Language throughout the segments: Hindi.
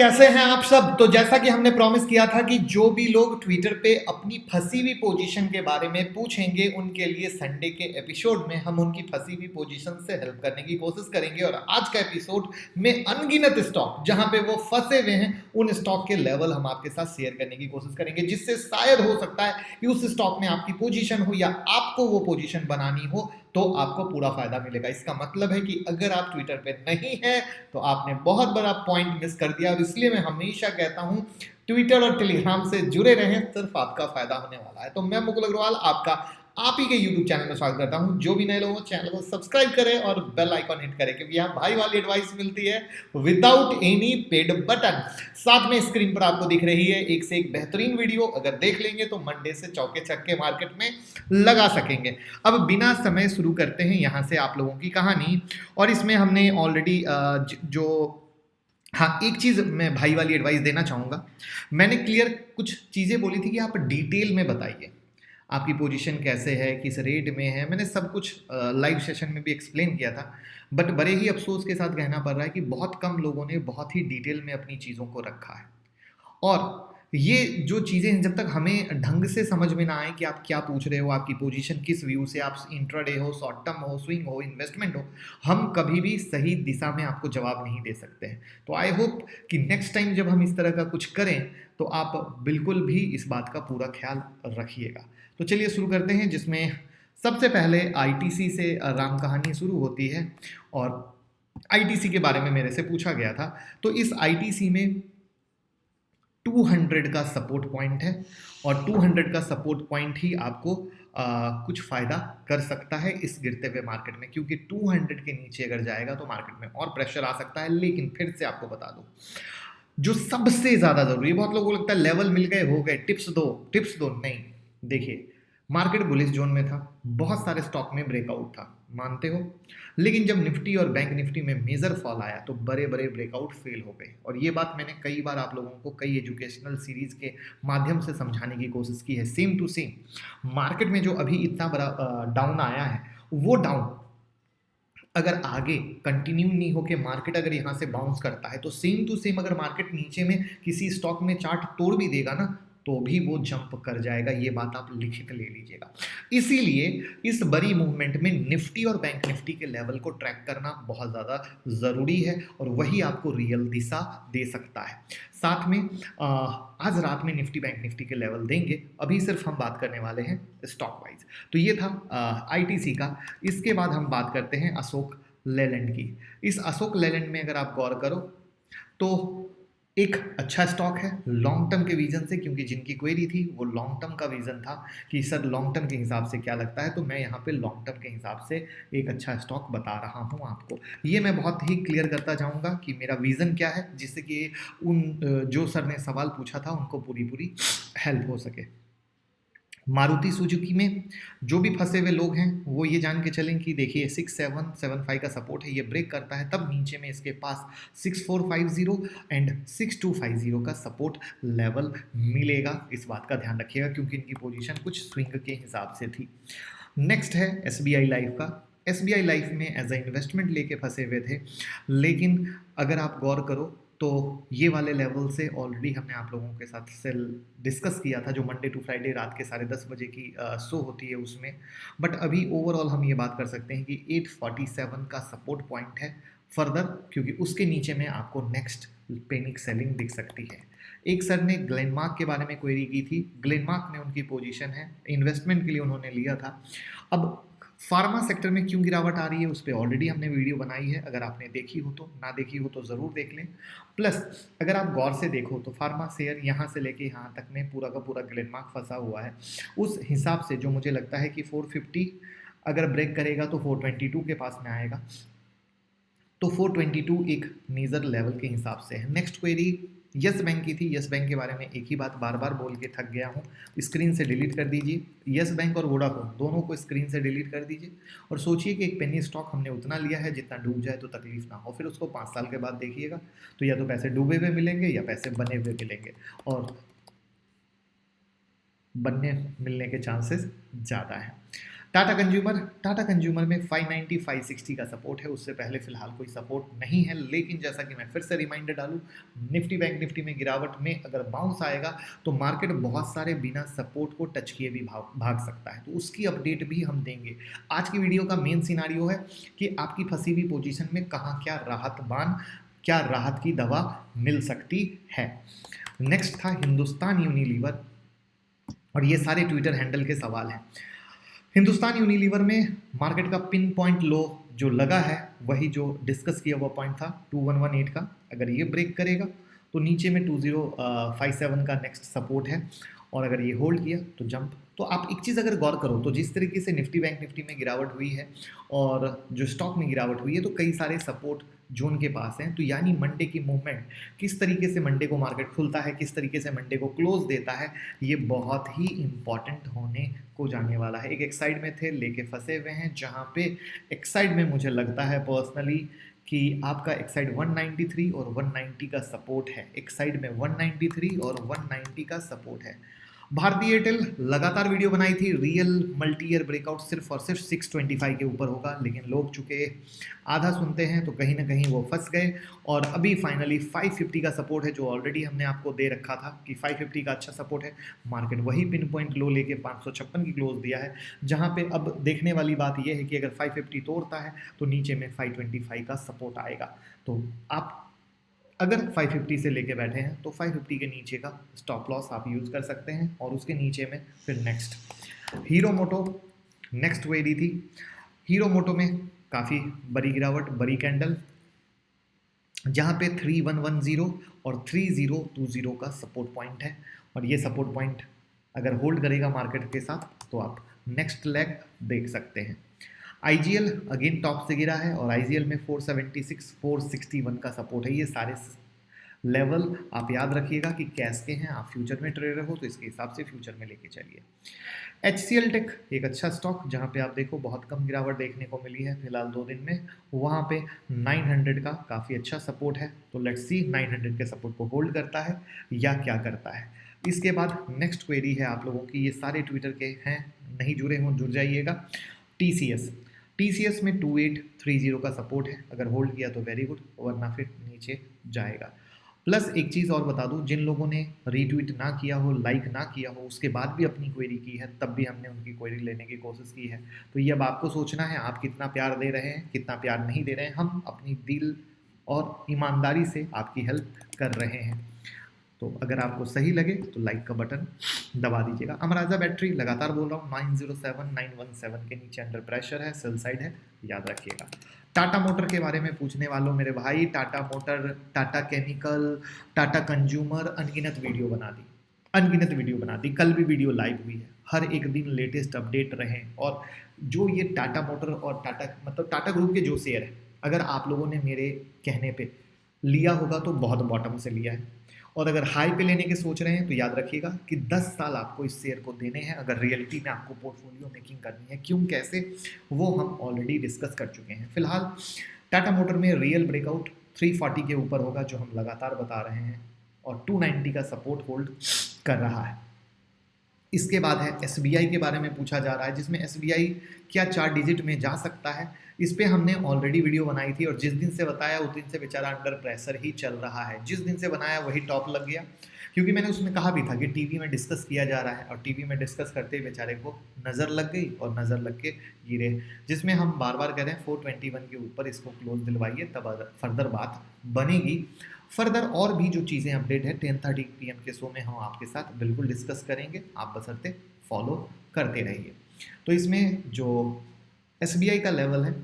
कैसे हैं आप सब। तो जैसा कि हमने प्रॉमिस किया था कि जो भी लोग ट्विटर पे अपनी फंसी हुई पोजीशन के बारे में पूछेंगे उनके लिए संडे के एपिसोड में हम उनकी फंसी हुई पोजीशन से हेल्प करने की कोशिश करेंगे। और आज का एपिसोड में अनगिनत स्टॉक जहां पे वो फंसे हुए हैं उन स्टॉक के लेवल हम आपके साथ शेयर करने की कोशिश करेंगे, जिससे शायद हो सकता है कि उस स्टॉक में आपकी पोजीशन हो या आपको वो पोजीशन बनानी हो तो आपको पूरा फायदा मिलेगा। इसका मतलब है कि अगर आप ट्विटर पे नहीं हैं तो आपने बहुत बड़ा पॉइंट मिस कर दिया। और इसलिए मैं हमेशा कहता हूं ट्विटर और टेलीग्राम से जुड़े रहें, सिर्फ आपका फायदा होने वाला है। तो मैं मुकुल अग्रवाल आपका आप ही के यूट्यूब चैनल में स्वागत करता हूं। जो भी नए लोग चैनल को सब्सक्राइब करें और बेल आइकॉन हिट करें, क्योंकि यहाँ भाई वाली एडवाइस मिलती है विदाउट एनी पेड बटन। साथ में स्क्रीन पर आपको दिख रही है एक से एक बेहतरीन वीडियो, अगर देख लेंगे तो मंडे से चौके छक्के मार्केट में लगा सकेंगे। अब बिना समय शुरू करते हैं यहाँ से आप लोगों की कहानी। और इसमें हमने ऑलरेडी जो हाँ, एक चीज़ मैं भाई वाली एडवाइस देना चाहूँगा। मैंने क्लियर कुछ चीज़ें बोली थी कि आप डिटेल में बताइए आपकी पोजीशन कैसे है, किस रेट में है। मैंने सब कुछ लाइव सेशन में भी एक्सप्लेन किया था, बट बड़े ही अफसोस के साथ कहना पड़ रहा है कि बहुत कम लोगों ने बहुत ही डिटेल में अपनी चीज़ों को रखा है। और ये जो चीज़ें हैं, जब तक हमें ढंग से समझ में ना आए कि आप क्या पूछ रहे हो, आपकी पोजीशन किस व्यू से, आप इंट्राडे हो, शॉर्ट टर्म हो, स्विंग हो, इन्वेस्टमेंट हो, हम कभी भी सही दिशा में आपको जवाब नहीं दे सकते हैं। तो आई होप कि नेक्स्ट टाइम जब हम इस तरह का कुछ करें तो आप बिल्कुल भी इस बात का पूरा ख्याल रखिएगा। तो चलिए शुरू करते हैं, जिसमें सबसे पहले आईटीसी से राम कहानी शुरू होती है। और आईटीसी के बारे में मेरे से पूछा गया था, तो इस आईटीसी में 200 का सपोर्ट पॉइंट है और 200 का सपोर्ट पॉइंट ही आपको कुछ फ़ायदा कर सकता है इस गिरते हुए मार्केट में, क्योंकि 200 के नीचे अगर जाएगा तो मार्केट में और प्रेशर आ सकता है। लेकिन फिर से आपको बता दूं, जो सबसे ज़्यादा ज़रूरी है, बहुत लोगों को लगता है लेवल मिल गए हो गए, टिप्स दो, नहीं। देखिए, मार्केट बुलिश जोन में था, बहुत सारे स्टॉक में ब्रेकआउट था, मानते हो। लेकिन जब निफ्टी और बैंक निफ्टी में मेजर फॉल आया तो बड़े बड़े ब्रेकआउट फेल हो गए। और ये बात मैंने कई बार आप लोगों को कई एजुकेशनल सीरीज के माध्यम से समझाने की कोशिश की है। सेम टू सेम मार्केट में जो अभी इतना बड़ा डाउन आया है, वो डाउन अगर आगे कंटिन्यू नहीं हो के मार्केट अगर यहाँ से बाउंस करता है तो सेम टू सेम अगर मार्केट नीचे में किसी स्टॉक में चार्ट तोड़ भी देगा ना, तो भी वो जंप कर जाएगा। ये बात आप लिखित ले लीजिएगा। इसीलिए इस बड़ी मूवमेंट में निफ्टी और बैंक निफ्टी के लेवल को ट्रैक करना बहुत ज़्यादा ज़रूरी है, और वही आपको रियल दिशा दे सकता है। साथ में आज रात में निफ्टी बैंक निफ्टी के लेवल देंगे। अभी सिर्फ हम बात करने वाले हैं स्टॉक वाइज। तो ये था आईटीसी का। इसके बाद हम बात करते हैं अशोक लेलैंड की। इस अशोक लेलैंड में अगर आप गौर करो तो एक अच्छा स्टॉक है लॉन्ग टर्म के विजन से, क्योंकि जिनकी क्वेरी थी वो लॉन्ग टर्म का विजन था कि सर लॉन्ग टर्म के हिसाब से क्या लगता है। तो मैं यहाँ पे लॉन्ग टर्म के हिसाब से एक अच्छा स्टॉक बता रहा हूँ आपको। ये मैं बहुत ही क्लियर करता जाऊँगा कि मेरा विज़न क्या है, जिससे कि उन जो सर ने सवाल पूछा था उनको पूरी हेल्प हो सके। मारुति सुजुकी में जो भी फंसे हुए लोग हैं वो ये जान के चलें कि देखिए 6775 का सपोर्ट है, ये ब्रेक करता है तब नीचे में इसके पास 6450 एंड 6250 का सपोर्ट लेवल मिलेगा। इस बात का ध्यान रखिएगा, क्योंकि इनकी पोजीशन कुछ स्विंग के हिसाब से थी। नेक्स्ट है एसबीआई लाइफ का। एसबीआई लाइफ में एज अ इन्वेस्टमेंट लेके फंसे हुए थे, लेकिन अगर आप गौर करो तो ये वाले लेवल से ऑलरेडी हमने आप लोगों के साथ सेल डिस्कस किया था, जो मंडे टू फ्राइडे रात के 10:30 बजे की शो होती है उसमें। बट अभी ओवरऑल हम ये बात कर सकते हैं कि 847 का सपोर्ट पॉइंट है फर्दर, क्योंकि उसके नीचे में आपको नेक्स्ट पेनिक सेलिंग दिख सकती है। एक सर ने ग्लेनमार्क के बारे में क्वेरी की थी। ग्लेनमार्क में उनकी पोजीशन है, इन्वेस्टमेंट के लिए उन्होंने लिया था। अब फार्मा सेक्टर में क्यों गिरावट आ रही है उस पर ऑलरेडी हमने वीडियो बनाई है, अगर आपने देखी हो तो, ना देखी हो तो ज़रूर देख लें। प्लस अगर आप गौर से देखो तो फार्मा शेयर यहाँ से लेके यहाँ तक में पूरा का पूरा ग्लेनमार्क फंसा हुआ है। उस हिसाब से जो मुझे लगता है कि 450 अगर ब्रेक करेगा तो 422 के पास में आएगा। तो 422 एक मेजर लेवल के हिसाब से है। नेक्स्ट क्वेरी यस बैंक की थी। यस बैंक के बारे में एक ही बात बार बार बोल के थक गया हूँ, स्क्रीन से डिलीट कर दीजिए। यस बैंक और वोडाफोन दोनों को स्क्रीन से डिलीट कर दीजिए, और सोचिए कि एक पेनी स्टॉक हमने उतना लिया है जितना डूब जाए तो तकलीफ ना हो। फिर उसको 5 साल के बाद देखिएगा तो या तो पैसे डूबे हुए मिलेंगे या पैसे बने हुए मिलेंगे, और बनने मिलने के चांसेस ज़्यादा है। टाटा कंज्यूमर में 590 560 का सपोर्ट है, उससे पहले फिलहाल कोई सपोर्ट नहीं है। लेकिन जैसा कि मैं फिर से रिमाइंडर डालूं, निफ्टी बैंक निफ्टी में गिरावट में अगर बाउंस आएगा तो मार्केट बहुत सारे बिना सपोर्ट को टच किए भी भाग सकता है, तो उसकी अपडेट भी हम देंगे। आज की वीडियो का मेन सिनारियो है कि आपकी फंसी हुई पोजीशन में कहाँ क्या राहत की दवा मिल सकती है। नेक्स्ट था हिंदुस्तान यूनिलीवर, और ये सारे ट्विटर हैंडल के सवाल हैं। हिंदुस्तान यूनिलीवर में मार्केट का पिन पॉइंट लो जो लगा है वही जो डिस्कस किया हुआ पॉइंट था 2118 का, अगर ये ब्रेक करेगा तो नीचे में 2057 का नेक्स्ट सपोर्ट है, और अगर ये होल्ड किया तो जंप। तो आप एक चीज़ अगर गौर करो तो जिस तरीके से निफ्टी बैंक निफ्टी में गिरावट हुई है और जो स्टॉक में गिरावट हुई है, तो कई सारे सपोर्ट जोन के पास हैं। तो यानी मंडे की मूवमेंट, किस तरीके से मंडे को मार्केट खुलता है, किस तरीके से मंडे को क्लोज देता है, ये बहुत ही इंपॉर्टेंट होने को जाने वाला है। एक साइड में थे लेके फंसे हुए हैं, जहाँ पे एक साइड में मुझे लगता है पर्सनली कि आपका एक साइड 193 और 190 का सपोर्ट है, एक साइड में 193 और 190 का सपोर्ट है। भारतीय एयरटेल लगातार वीडियो बनाई थी, रियल मल्टी ईयर ब्रेकआउट सिर्फ और सिर्फ 625 के ऊपर होगा, लेकिन लोग चूंकि आधा सुनते हैं तो कहीं ना कहीं वो फंस गए, और अभी फाइनली 550 का सपोर्ट है जो ऑलरेडी हमने आपको दे रखा था कि 550 का अच्छा सपोर्ट है। मार्केट वही पिन पॉइंट लो लेके 556 की क्लोज दिया है, जहां पे अब देखने वाली बात यह है कि अगर 550 तोड़ता है तो नीचे में 525 का सपोर्ट आएगा। तो आप अगर 550 से लेके बैठे हैं तो 550 के नीचे का स्टॉप लॉस आप यूज़ कर सकते हैं, और उसके नीचे में फिर नेक्स्ट हीरो मोटो नेक्स्ट वेरी थी। हीरो मोटो में काफ़ी बड़ी गिरावट, बड़ी कैंडल, जहाँ पे 3110 और 3020 का सपोर्ट पॉइंट है, और ये सपोर्ट पॉइंट अगर होल्ड करेगा मार्केट के साथ तो आप नेक्स्ट लेग देख सकते हैं। आईजीएल अगेन टॉप से गिरा है, और आईजीएल में 476 461 का सपोर्ट है। ये सारे लेवल आप याद रखिएगा कि कैश के हैं, आप फ्यूचर में ट्रेडर हो तो इसके हिसाब से फ्यूचर में लेके चलिए। HCL टेक एक अच्छा स्टॉक, जहां पे आप देखो बहुत कम गिरावट देखने को मिली है फिलहाल 2 दिन में, वहां पे 900 का काफ़ी अच्छा सपोर्ट है। तो लेट्स सी 900 के सपोर्ट को होल्ड करता है या क्या करता है। इसके बाद नेक्स्ट क्वेरी है आप लोगों की, ये सारे ट्विटर के हैं, नहीं जुड़े हों जुड़ जाइएगा। TCS में 2830 का सपोर्ट है, अगर होल्ड किया तो वेरी गुड, वरना फिर नीचे जाएगा। प्लस एक चीज़ और बता दूं, जिन लोगों ने रीट्वीट ना किया हो, लाइक ना किया हो, उसके बाद भी अपनी क्वेरी की है, तब भी हमने उनकी क्वेरी लेने की कोशिश की है। तो ये अब आपको सोचना है आप कितना प्यार दे रहे हैं, कितना प्यार नहीं दे रहे हैं। हम अपनी दिल और ईमानदारी से आपकी हेल्प कर रहे हैं, तो अगर आपको सही लगे तो लाइक का बटन दबा दीजिएगा। अमराजा बैटरी लगातार बोल रहा हूँ 907 917 के नीचे अंडर प्रेशर है, सेल साइड है, याद रखिएगा। टाटा मोटर के बारे में पूछने वालों मेरे भाई, Tata motor, Tata chemical, Tata consumer अनगिनत वीडियो बना दी, कल भी वीडियो लाइव हुई है, हर एक दिन लेटेस्ट अपडेट रहे। और जो ये टाटा मोटर और टाटा ग्रुप के जो शेयर है, अगर आप लोगों ने मेरे कहने पे लिया होगा तो बहुत बॉटम से लिया है, और अगर हाई पे लेने के सोच रहे हैं तो याद रखिएगा कि 10 साल आपको इस शेयर को देने हैं अगर रियलिटी में आपको पोर्टफोलियो मेकिंग करनी है। क्यों, कैसे, वो हम ऑलरेडी डिस्कस कर चुके हैं। फिलहाल टाटा मोटर में रियल ब्रेकआउट 340 के ऊपर होगा, जो हम लगातार बता रहे हैं, और 290 का सपोर्ट होल्ड कर रहा है। इसके बाद है SBI के बारे में पूछा जा रहा है, जिसमें SBI क्या 4 डिजिट में जा सकता है। इस पे हमने ऑलरेडी वीडियो बनाई थी, और जिस दिन से बताया उस दिन से बेचारा अंडर प्रेशर ही चल रहा है। जिस दिन से बनाया वही टॉप लग गया, क्योंकि मैंने उसमें कहा भी था कि टीवी में डिस्कस किया जा रहा है, और टीवी में डिस्कस करते ही बेचारे को नज़र लग गई और नज़र लग के गिरे, जिसमें हम बार बार कह रहे हैं 421 के ऊपर इसको क्लोज दिलवाइए, तब फर्दर बात बनेगी। फर्दर और भी जो चीज़ें अपडेट है 10:30 PM के शो में हम आपके साथ बिल्कुल डिस्कस करेंगे, आप बशर्ते फॉलो करते रहिए। तो इसमें जो SBI का लेवल है,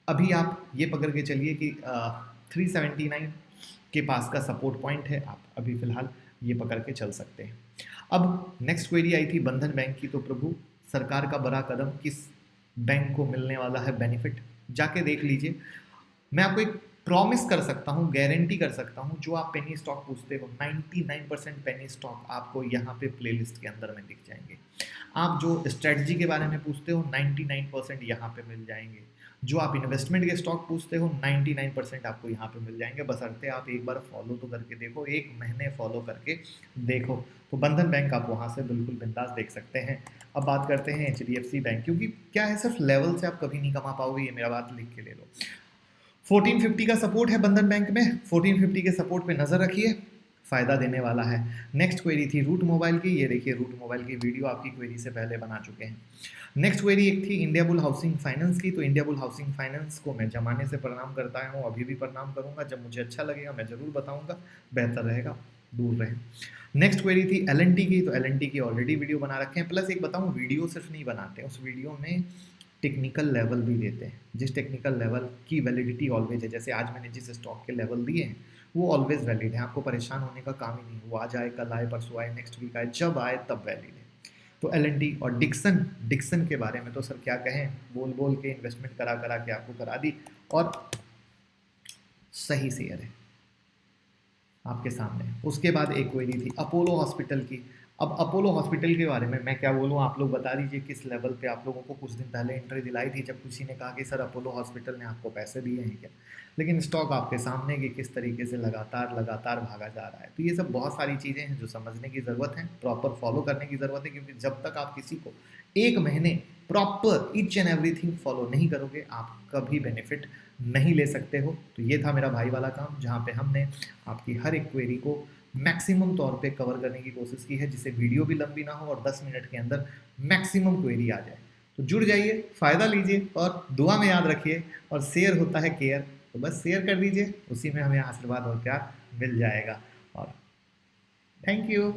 अभी आप ये पकड़ के चलिए कि 379 के पास का सपोर्ट पॉइंट है, आप अभी फिलहाल ये पकड़ के चल सकते हैं। अब नेक्स्ट क्वेरी आई थी बंधन बैंक की, तो प्रभु सरकार का बड़ा कदम, किस बैंक को मिलने वाला है बेनिफिट, जाके देख लीजिए। मैं आपको एक प्रॉमिस कर सकता हूँ, गारंटी कर सकता हूँ, जो आप पेनी स्टॉक पूछते हो 99% पेनी स्टॉक आपको यहाँ पे प्लेलिस्ट के अंदर में दिख जाएंगे। आप जो स्ट्रेटजी के बारे में पूछते हो 99% यहाँ पे मिल जाएंगे। जो आप इन्वेस्टमेंट के स्टॉक पूछते हो 99% आपको यहाँ पे मिल जाएंगे, बशर्ते आप एक बार फॉलो तो करके देखो, 1 महीने फॉलो करके देखो। तो बंधन बैंक आप वहाँ से बिल्कुल बिंदास देख सकते हैं। अब बात करते हैं HDFC बैंक, क्योंकि क्या है, सिर्फ लेवल से आप कभी नहीं कमा पाओगे, ये मेरा बात लिख के ले लो। 1450 का सपोर्ट है बंधन बैंक में, 1450 के सपोर्ट पे नज़र रखिए, फ़ायदा देने वाला है। नेक्स्ट क्वेरी थी रूट मोबाइल की, ये देखिए रूट मोबाइल की वीडियो आपकी क्वेरी से पहले बना चुके हैं। नेक्स्ट क्वेरी एक थी इंडिया बुल हाउसिंग फाइनेंस की, तो इंडिया बुल हाउसिंग फाइनेंस को मैं जमाने से प्रणाम करता हूँ, अभी भी प्रणाम करूँगा, जब मुझे अच्छा लगेगा मैं ज़रूर बताऊँगा, बेहतर रहेगा दूर रहे। नेक्स्ट क्वेरी थी LNT की, तो LNT की ऑलरेडी वीडियो बना रखे हैं, प्लस एक बताऊँ, वीडियो सिर्फ नहीं बनाते, उस वीडियो में टेक्निकल लेवल भी देते हैं, जिस टेक्निकल लेवल की वैलिडिटी ऑलवेज है, जैसे आज मैंने जिस स्टॉक के लेवल दिए हैं वो ऑलवेज वैलिड है, आपको परेशान होने का काम ही नहीं, वो आज आए, कल आए, परसों आए, नेक्स्ट वीक आए, जब आए तब वैलिड है। तो LNT और डिक्सन के बारे में तो सर क्या कहें, बोल बोल के इन्वेस्टमेंट करा करा के आपको करा दी, और सही शेयर है आपके सामने। उसके बाद एक क्वेरी थी अपोलो हॉस्पिटल की। अब अपोलो हॉस्पिटल के बारे में मैं क्या बोलूँ, आप लोग बता दीजिए किस लेवल पे आप लोगों को कुछ दिन पहले एंट्री दिलाई थी, जब किसी ने कहा कि सर अपोलो हॉस्पिटल ने आपको पैसे दिए हैं क्या, लेकिन स्टॉक आपके सामने कि किस तरीके से लगातार लगातार भागा जा रहा है। तो ये सब बहुत सारी चीज़ें हैं जो समझने की ज़रूरत है, प्रॉपर फॉलो करने की ज़रूरत है, क्योंकि जब तक आप किसी को 1 महीने proper each and everything follow नहीं करोगे, आप कभी बेनिफिट नहीं ले सकते हो। तो ये था मेरा भाई वाला काम, जहाँ पे हमने आपकी हर एक क्वेरी को मैक्सिमम तौर पे कवर करने की कोशिश की है, जिससे वीडियो भी लंबी ना हो और 10 मिनट के अंदर मैक्सिमम क्वेरी आ जाए। तो जुड़ जाइए, फ़ायदा लीजिए और दुआ में याद रखिए, और शेयर होता है केयर, तो बस शेयर कर दीजिए, उसी में हमें आशीर्वाद और प्यार मिल जाएगा। और थैंक यू।